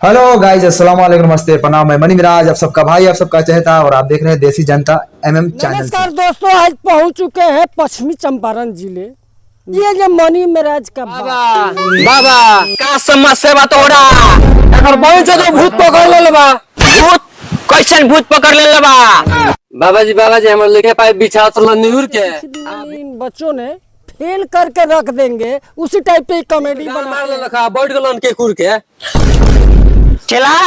Hello guys, अस्सलाम वालेकुम, नमस्ते, प्रणाम। मैं मनी मिराज, आप सबका भाई, आप सबका चहेता, और आप देख रहे हैं देसी जनता एमएम चैनल। नमस्कार दोस्तों, आज पहुंच चुके हैं पश्चिमी चंपारण जिले। ये जो मनी मिराज का बाबा का समस्या बा तोरा एकर बहुत ज्यादा भूत पकड़ ले बा। भूत कैसन भूत पकड़ ले बा? बाबा जी हमर लेके पाए बिछा तो न्यूर के इन बच्चों ने फेल करके रख देंगे, उसी टाइप पे कॉमेडी बना मार ले लखा बैठ गलन के कुर के चला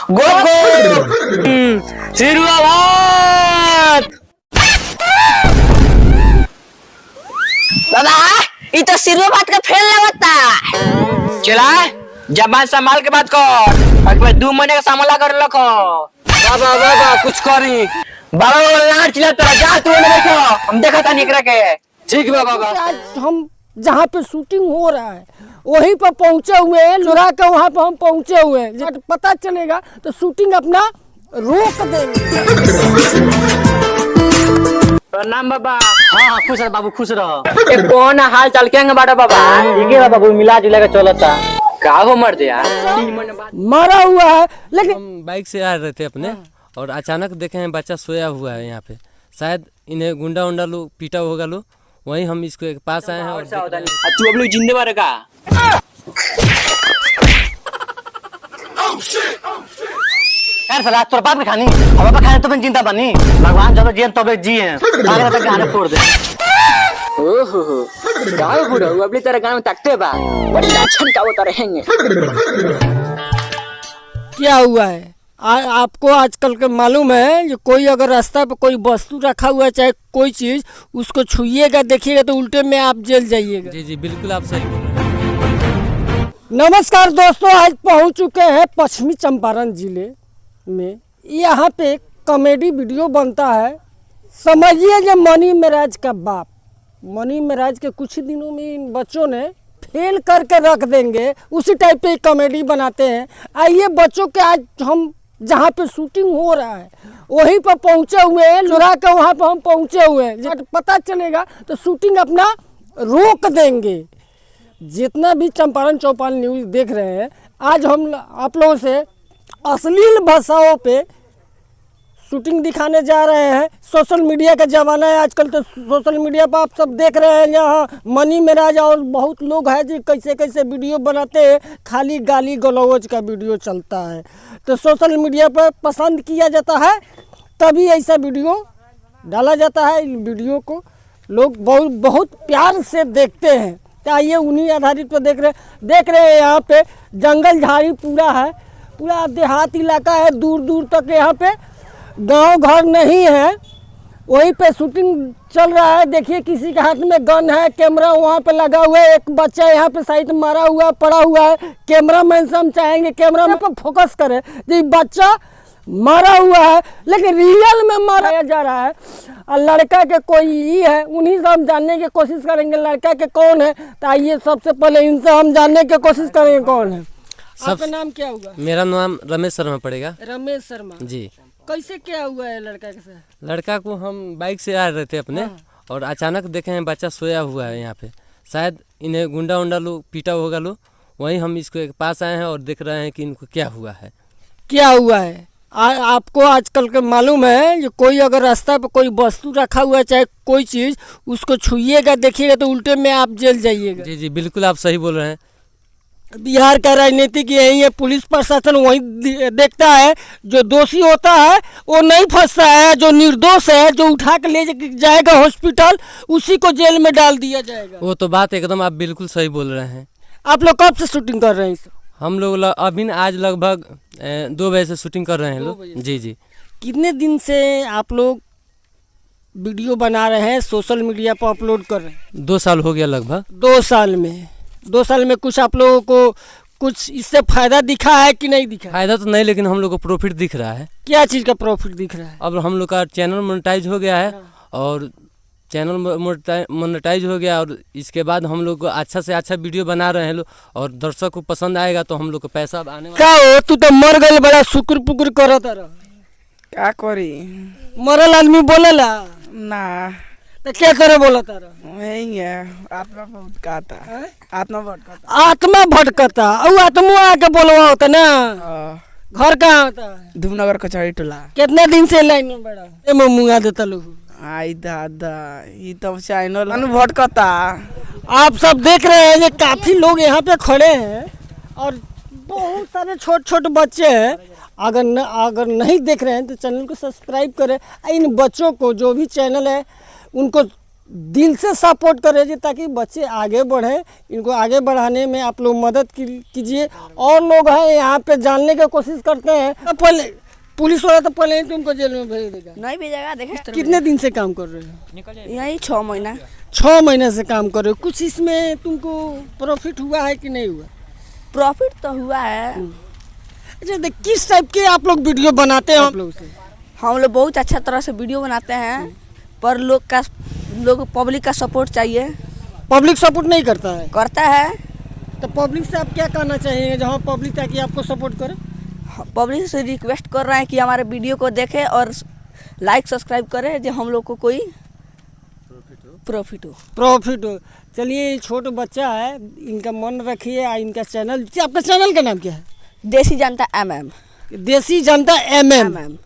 गो गो सिरुआ भात। बाबा ये तो सिरो बात का फेल लगता। चला जबान संभाल के बात कर। अगर 2 महीने का सामला कर लखो बाबा कुछ करी बाबा लाड़ चिल्ला तेरा जा तू ने देखो हम देखा था निकरा के ठीक बा बाबा। आज हम जहाँ पे शूटिंग हो रहा है वहीं पर पहुंचे हुए हैं, चुरा के वहाँ पे हम पहुंचे हुए हैं। जब पता चलेगा तो शूटिंग अपना रोक देंगे। प्रणाम बाबा। हाँ खुश रह बाबू, खुश रह। ए कौन हाल चाल केंगे बाड़ा बाबा? ठीक है बाबू, मिला जुला के चलता। का हो मर दे यार। मरा हुआ है, लेकिन हम बाइक से आ रहे थे अपने और अचानक देखे हैं बच्चा सोया हुआ है यहाँ पे। शायद इन्हें गुंडा उंडा लोग पीटा होगा लो, वहीं हम इसको एक पास आए हैं। और तू अब लोग जिंदे बारे का यार साला तोर बाप के खानी अब बाप खाने तो मैं जिंदा बनी। भगवान जब जियन तबे जिए आगे तक गाने फोड़ दे। ओहो गाँव बुढ़ा अब तेरे गाँव में तकते बा बड़ी लक्षण का वो रहेंगे। क्या हुआ है आपको आजकल के मालूम है, जो कोई अगर रास्ता पे कोई वस्तु रखा हुआ है चाहे कोई चीज, उसको छुइएगा देखिएगा तो उल्टे में आप जेल जाइएगा। जी जी बिल्कुल आप सही बोल रहे हैं। नमस्कार दोस्तों, आज पहुंच चुके हैं पश्चिमी चंपारण जिले में। यहाँ पे कॉमेडी वीडियो बनता है। समझिए जो मनी मिराज का बाप, मनी मिराज के कुछ ही दिनों में इन बच्चों ने फेल करके रख देंगे, उसी टाइप पे कॉमेडी बनाते हैं। आइए बच्चों के आज हम जहाँ पे शूटिंग हो रहा है वहीं पर पहुँचे हुए हैं, चुरा के वहाँ पर हम पहुँचे हुए हैं। जब पता चलेगा तो शूटिंग अपना रोक देंगे। जितना भी चंपारण चौपाल न्यूज़ देख रहे हैं, आज हम आप लोगों से अश्लील भाषाओं पे शूटिंग दिखाने जा रहे हैं। सोशल मीडिया का ज़माना है आजकल, तो सोशल मीडिया पर आप सब देख रहे हैं यहाँ मनी मिराज और बहुत लोग हैं जो कैसे कैसे वीडियो बनाते हैं, खाली गाली गलौज का वीडियो चलता है। तो सोशल मीडिया पर पसंद किया जाता है, तभी ऐसा वीडियो डाला जाता है। इन वीडियो को लोग बहुत प्यार से देखते हैं। तो आइए उन्हीं आधारित पर देख रहे हैं। यहाँ पे जंगल झाड़ी पूरा है, पूरा देहात इलाका है, दूर दूर तक यहाँ पे गांव घर नहीं है। वहीं पे शूटिंग चल रहा है। देखिए किसी के हाथ में गन है, कैमरा वहाँ पे लगा हुआ है, एक बच्चा यहाँ पे साइड मारा हुआ पड़ा हुआ है। कैमरा मैन से हम चाहेंगे कैमरा मैन पर फोकस करे, ये बच्चा मारा हुआ है लेकिन रियल में मारा जा रहा है। और लड़का के कोई ही है, उन्हीं से हम जानने की कोशिश करेंगे लड़का के कौन है। तो आइए सबसे पहले इनसे हम जानने की कोशिश करेंगे कौन है। आपका नाम क्या हुआ? मेरा नाम रमेश शर्मा पड़ेगा। रमेश शर्मा जी। कैसे क्या हुआ है लड़का के साथ? लड़का को हम बाइक से आ रहे थे अपने और अचानक देखे हैं बच्चा सोया हुआ है यहाँ पे। शायद इन्हें गुंडा उंडा लोग पीटा होगा लो, वहीं हम इसको एक पास आए हैं और देख रहे हैं कि इनको क्या हुआ है। क्या हुआ है आपको आजकल के मालूम है, जो कोई अगर रास्ता पे कोई वस्तु रखा हुआ है चाहे कोई चीज़, उसको छुइएगा देखिएगा तो उल्टे में आप जेल जाइएगा। जी जी बिल्कुल आप सही बोल रहे हैं। बिहार का राजनीतिक यही है, पुलिस प्रशासन वही देखता है। जो दोषी होता है वो नहीं फंसता है, जो निर्दोष है जो उठा के ले जाएगा हॉस्पिटल, उसी को जेल में डाल दिया जाएगा। वो तो बात एकदम आप बिल्कुल सही बोल रहे हैं। आप लोग कब से शूटिंग कर रहे हैं? हम लोग अभी आज लगभग 2 बजे से शूटिंग कर रहे हैं लोग। जी जी। कितने दिन से आप लोग वीडियो बना रहे हैं, सोशल मीडिया पर अपलोड कर रहे हैं? 2 साल हो गया लगभग। 2 साल में 2 साल में कुछ आप लोगों को कुछ इससे फायदा दिखा है कि नहीं दिखा? फायदा तो नहीं, लेकिन हम लोग को प्रॉफिट दिख रहा है। क्या चीज़ का प्रॉफिट दिख रहा है? अब हम लोग का चैनल मोनेटाइज हो गया है और चैनल मोनेटाइज हो गया और इसके बाद हम लोग अच्छा से अच्छा वीडियो बना रहे हैं लोग और दर्शक को पसंद आएगा तो हम लोग को पैसा आने वाला। क्या हो तू तो मर गए, बड़ा शुक्र पुकुर करत रह। क्या करी? मरल आदमी बोलेला ना तो क्या करे बोला तारा? वही है, आत्मा भटकाता हैं? आत्मा भटकाता। आत्मा भटकता और आत्मा आके बोलवा होता ना। घर कहाँ होता है? धूमनगर कचहरी टोला। कितने दिन से लाइन में बैठा ये मुंगा देता लोग। आई दादा, ये तो चैनल भटकता। आप सब देख रहे हैं ये काफी लोग यहाँ पे खड़े हैं और बहुत सारे छोटे छोटे बच्चे हैं। अगर नहीं देख रहे हैं तो चैनल को सब्सक्राइब करें। इन बच्चों को जो भी चैनल है उनको दिल से सपोर्ट करें जी, ताकि बच्चे आगे बढ़ें। इनको आगे बढ़ाने में आप लोग मदद कीजिए। और लोग हैं यहाँ पे जानने की कोशिश करते हैं, तो पहले पुलिस वाला तो पहले ही तुमको जेल में भेज देगा। नहीं भेजेगा, देखे कितने दिन से काम कर रहे हो? यही 6 महीना। 6 महीने से काम कर रहे हो। कुछ इसमें तुमको प्रॉफिट हुआ है कि नहीं हुआ? प्रॉफिट तो हुआ है। अच्छा, किस टाइप के आप लोग वीडियो बनाते हैं? आप लोग से हम लोग बहुत अच्छा तरह से वीडियो बनाते हैं, पर लोग पब्लिक का सपोर्ट चाहिए। पब्लिक सपोर्ट नहीं करता है? करता है। तो पब्लिक से आप क्या कहना चाहिए जहाँ पब्लिक ताकि आपको सपोर्ट करे? पब्लिक से रिक्वेस्ट कर रहे हैं कि हमारे वीडियो को देखें और लाइक सब्सक्राइब करें, जो हम लोग को कोई प्रॉफिट हो। चलिए, छोटा बच्चा है, इनका मन रखिए। इनका चैनल, आपका चैनल का नाम क्या है? देसी जनता MM। देसी जनता MM।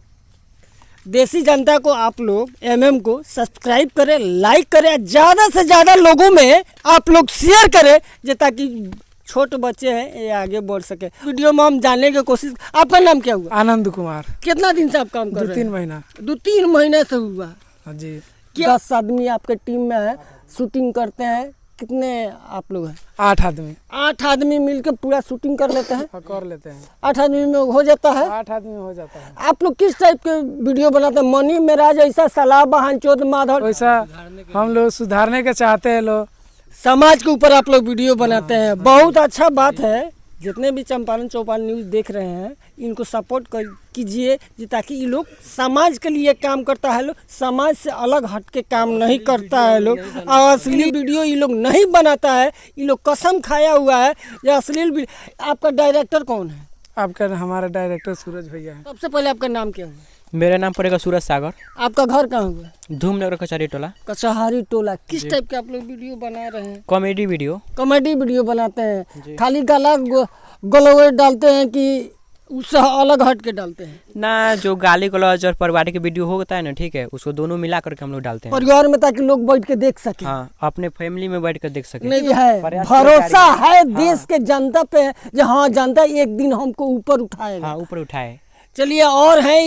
देसी जनता को आप लोग MM को सब्सक्राइब करें, लाइक करें, ज़्यादा से ज़्यादा लोगों में आप लोग शेयर करें, ताकि छोटे बच्चे हैं ये आगे बढ़ सके। वीडियो में हम जानने की कोशिश। आपका नाम क्या हुआ? आनंद कुमार। कितना दिन से आप काम कर रहे हैं? 2-3 महीना। 2-3 महीने से हुआ जी। 10 आदमी आपके टीम में है, शूटिंग करते हैं। कितने आप लोग हैं? 8 आदमी। 8 आदमी मिलकर पूरा शूटिंग कर लेते हैं? कर लेते हैं। 8 आदमी में हो जाता है? 8 आदमी हो जाता है। आप लोग किस टाइप के वीडियो बनाते हैं? मनी मेराज ऐसा, सलाह बहन चोद माधव, वैसा हम लोग सुधारने के चाहते हैं। लोग समाज के ऊपर आप लोग वीडियो बनाते हैं। बहुत अच्छा बात है। जितने भी चंपारण चौपाल न्यूज़ देख रहे हैं इनको सपोर्ट कीजिए, ताकि ये लोग समाज के लिए काम करता है। लोग समाज से अलग हट के काम नहीं करता है। लोग असली वीडियो ये लोग नहीं बनाता है। ये लोग कसम खाया हुआ है ये अश्लील वीडियो। आपका डायरेक्टर कौन है? आपका हमारा डायरेक्टर सूरज भैया है। सबसे पहले आपका नाम क्या है? मेरा नाम पड़ेगा सूरज सागर। आपका घर कहाँ हुआ? धूमनगर कचहरी टोला। कचहरी टोला। किस टाइप के आप लोग वीडियो बना रहे हैं? कॉमेडी वीडियो बनाते हैं। खाली गाला गलौज डालते हैं कि उससे अलग हट के डालते हैं? ना, जो गाली गलौज और पारिवारिक के वीडियो होता है ना, ठीक है, उसको दोनों मिला करके हम लोग डालते हैं परिवार में, ताकि लोग बैठ के देख सके। हाँ, अपने फैमिली में बैठ कर देख सके। नहीं है, भरोसा है देश के जनता पे, जो हाँ जनता एक दिन हमको ऊपर उठाएगा। हाँ, ऊपर उठाए। चलिए, और है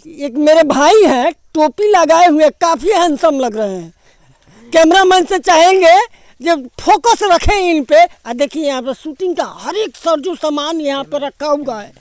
एक मेरे भाई हैं, टोपी लगाए हुए, काफी हैंडसम लग रहे हैं। कैमरामैन से चाहेंगे जब फोकस रखें इन पे। देखिए यहाँ पे शूटिंग का हर एक सर जो सामान यहाँ पे रखा हुआ है।